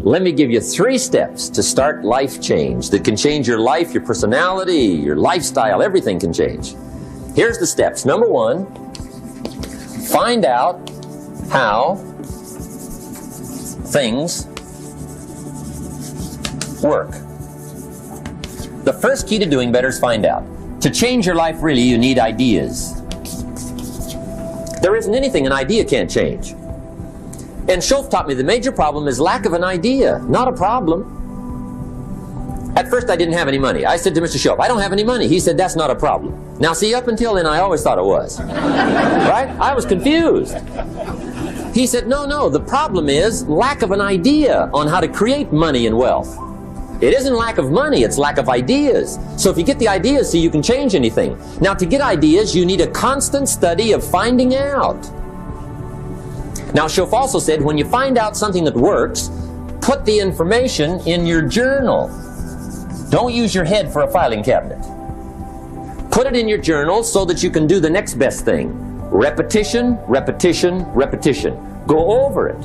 Let me give you 3 steps to start life change that can change your life, your personality, your lifestyle, everything can change. Here's the steps. Number 1, find out how things work. The first key to doing better is find out. To change your life, really, you need ideas. There isn't anything an idea can't change. And Schoff taught me the major problem is lack of an idea, not a problem. At first I didn't have any money. I said to Mr. Schoff, I don't have any money. He said, that's not a problem. Now see, up until then I always thought it was. Right? I was confused. He said, no, the problem is lack of an idea on how to create money and wealth. It isn't lack of money, it's lack of ideas. So if you get the ideas, see, you can change anything. Now to get ideas, you need a constant study of finding out. Now, Schoff also said, when you find out something that works, put the information in your journal. Don't use your head for a filing cabinet. Put it in your journal so that you can do the next best thing. Repetition, repetition, repetition. Go over it.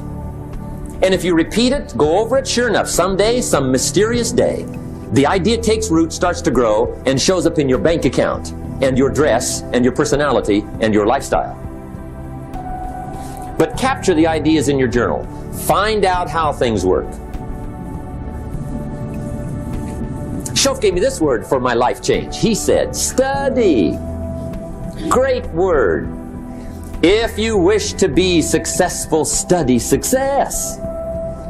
And if you repeat it, go over it, sure enough, someday, some mysterious day, the idea takes root, starts to grow, and shows up in your bank account, and your dress, and your personality, and your lifestyle. But capture the ideas in your journal. Find out how things work. Schoff gave me this word for my life change. He said, study. Great word. If you wish to be successful, study success.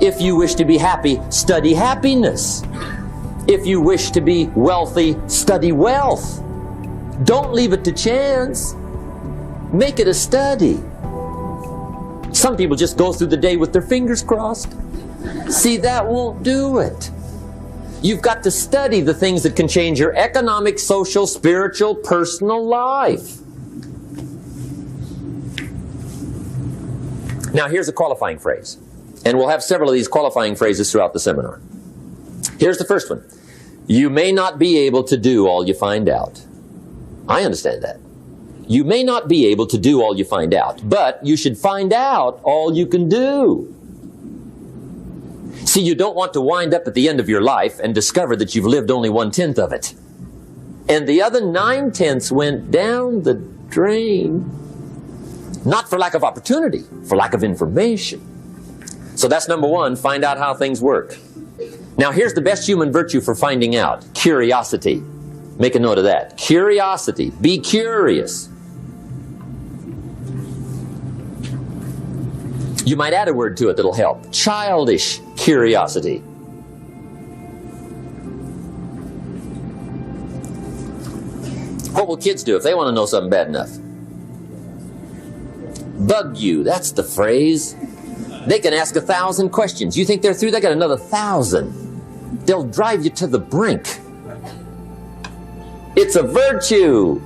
If you wish to be happy, study happiness. If you wish to be wealthy, study wealth. Don't leave it to chance. Make it a study. Some people just go through the day with their fingers crossed. See, that won't do it. You've got to study the things that can change your economic, social, spiritual, personal life. Now, here's a qualifying phrase. And we'll have several of these qualifying phrases throughout the seminar. Here's the first one. You may not be able to do all you find out. I understand that. You may not be able to do all you find out, but you should find out all you can do. See, you don't want to wind up at the end of your life and discover that you've lived only 1/10 of it. And the other 9/10 went down the drain. Not for lack of opportunity, for lack of information. So that's number 1, find out how things work. Now here's the best human virtue for finding out. Curiosity. Make a note of that. Curiosity. Be curious. You might add a word to it that'll help. Childish curiosity. What will kids do if they want to know something bad enough? Bug you, that's the phrase. They can ask 1,000 questions. You think they're through? They got another 1,000. They'll drive you to the brink. It's a virtue.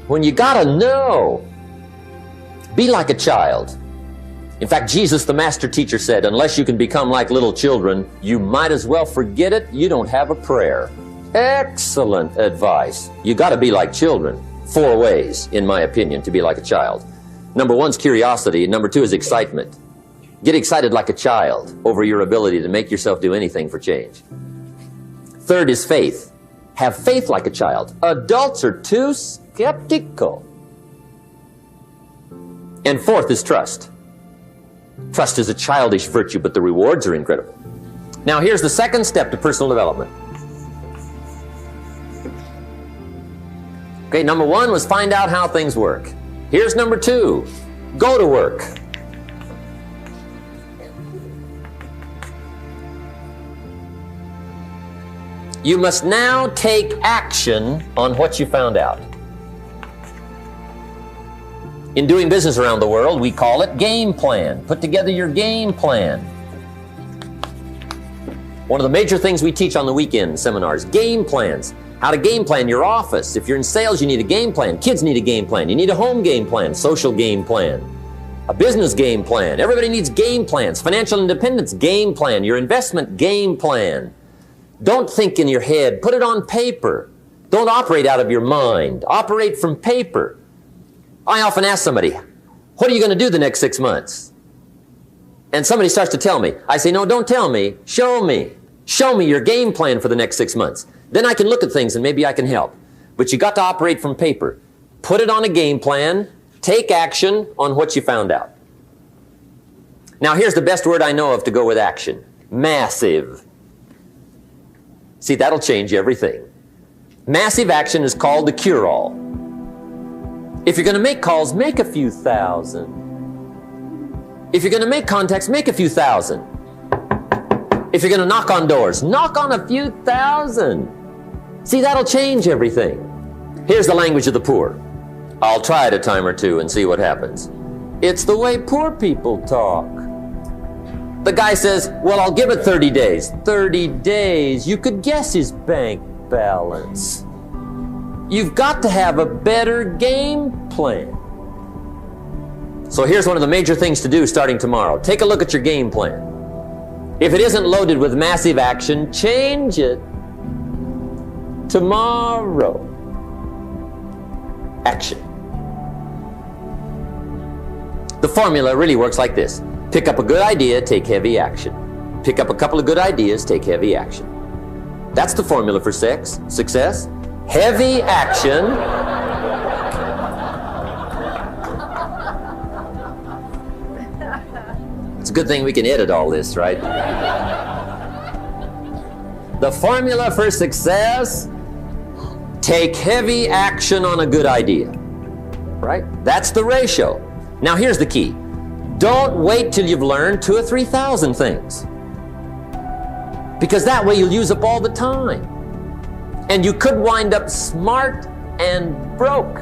When you gotta know, be like a child. In fact, Jesus, the master teacher, said, unless you can become like little children, you might as well forget it. You don't have a prayer. Excellent advice. You gotta be like children. 4 ways, in my opinion, to be like a child. Number 1 is curiosity. Number 2 is excitement. Get excited like a child over your ability to make yourself do anything for change. 3rd is faith. Have faith like a child. Adults are too skeptical. And 4th is trust. Trust is a childish virtue, but the rewards are incredible. Now here's the 2nd step to personal development. Okay, number 1 was find out how things work. Here's number 2. Go to work. You must now take action on what you found out. In doing business around the world, we call it game plan. Put together your game plan. One of the major things we teach on the weekend seminars, game plans. How to game plan your office. If you're in sales, you need a game plan. Kids need a game plan. You need a home game plan, social game plan, a business game plan. Everybody needs game plans. Financial independence, game plan. Your investment, game plan. Don't think in your head. Put it on paper. Don't operate out of your mind. Operate from paper. I often ask somebody, what are you going to do the next 6 months? and somebody starts to tell me, I say, no, don't tell me. Show me. Show me your game plan for the next 6 months. Then I can look at things and maybe I can help. But you got to operate from paper. Put it on a game plan. Take action on what you found out. Now here's the best word I know of to go with action. Massive. See, that'll change everything. Massive action is called the cure-all. If you're going to make calls, make a few thousand. If you're going to make contacts, make a few thousand. If you're going to knock on doors, knock on a few thousand. See, that'll change everything. Here's the language of the poor. I'll try it a time or two and see what happens. It's the way poor people talk. The guy says, well, I'll give it 30 days. 30 days. You could guess his bank balance. You've got to have a better game plan. So here's one of the major things to do starting tomorrow. Take a look at your game plan. If it isn't loaded with massive action, change it tomorrow. Action. The formula really works like this. Pick up a good idea, take heavy action. Pick up a couple of good ideas, take heavy action. That's the formula for success. Heavy action. It's a good thing we can edit all this, right? The formula for success, take heavy action on a good idea, right? That's the ratio. Now here's the key. Don't wait till you've learned 2,000 or 3,000 things. Because that way you'll use up all the time. And you could wind up smart and broke.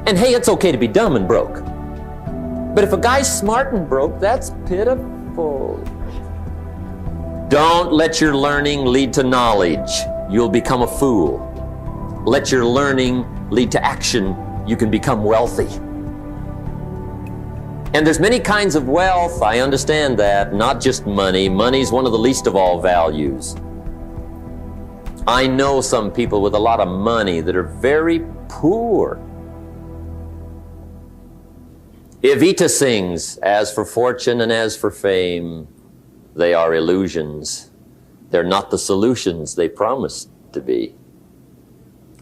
And hey, it's okay to be dumb and broke. But if a guy's smart and broke, that's pitiful. Don't let your learning lead to knowledge. You'll become a fool. Let your learning lead to action. You can become wealthy. And there's many kinds of wealth, I understand that, not just money. Money's one of the least of all values. I know some people with a lot of money that are very poor. Evita sings, as for fortune and as for fame, they are illusions. They're not the solutions they promised to be.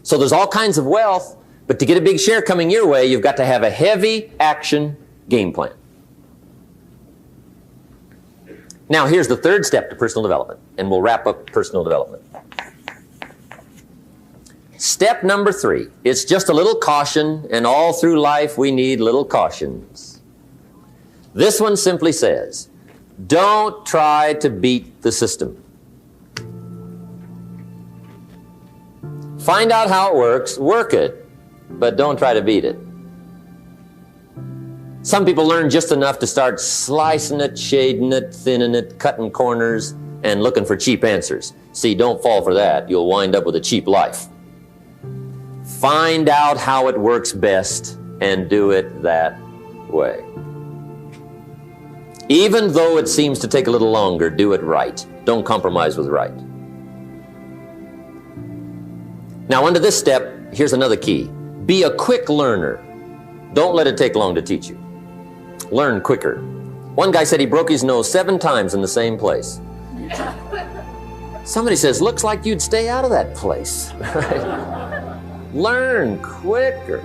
So there's all kinds of wealth, but to get a big share coming your way, you've got to have a heavy action game plan. Now here's the third step to personal development, and we'll wrap up personal development. Step number 3, it's just a little caution, and all through life we need little cautions. This one simply says, don't try to beat the system. Find out how it works, work it, but don't try to beat it. Some people learn just enough to start slicing it, shading it, thinning it, cutting corners, and looking for cheap answers. See, don't fall for that. You'll wind up with a cheap life. Find out how it works best and do it that way. Even though it seems to take a little longer, do it right. Don't compromise with right. Now, under this step, here's another key. Be a quick learner. Don't let it take long to teach you. Learn quicker. One guy said he broke his nose 7 times in the same place. Somebody says, looks like you'd stay out of that place. Learn quicker.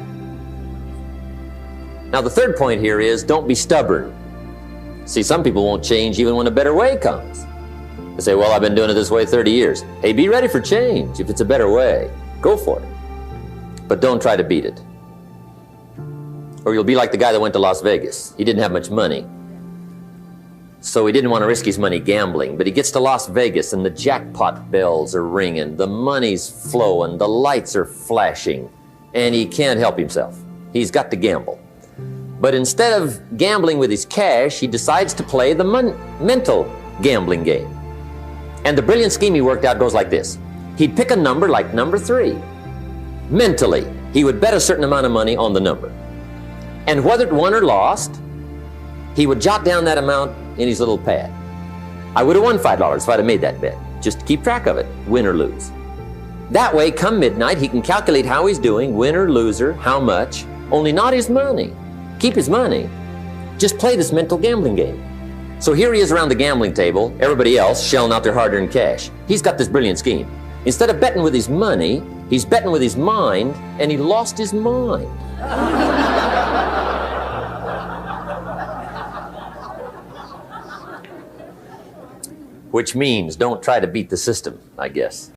Now the third point here is don't be stubborn. See, some people won't change even when a better way comes. They say, well, I've been doing it this way 30 years. Hey, be ready for change. If it's a better way, go for it. But don't try to beat it. Or you'll be like the guy that went to Las Vegas. He didn't have much money, so he didn't want to risk his money gambling. But he gets to Las Vegas and the jackpot bells are ringing, the money's flowing, the lights are flashing, and he can't help himself. He's got to gamble. But instead of gambling with his cash, he decides to play the mental gambling game. And the brilliant scheme he worked out goes like this. He'd pick a number like number 3. Mentally, he would bet a certain amount of money on the number. And whether it won or lost, he would jot down that amount in his little pad. I would have won $5 if I'd have made that bet. Just to keep track of it, win or lose. That way, come midnight, he can calculate how he's doing, win or loser, how much, only not his money. Keep his money. Just play this mental gambling game. So here he is around the gambling table, everybody else shelling out their hard-earned cash. He's got this brilliant scheme. Instead of betting with his money, he's betting with his mind, and he lost his mind. Which means don't try to beat the system, I guess.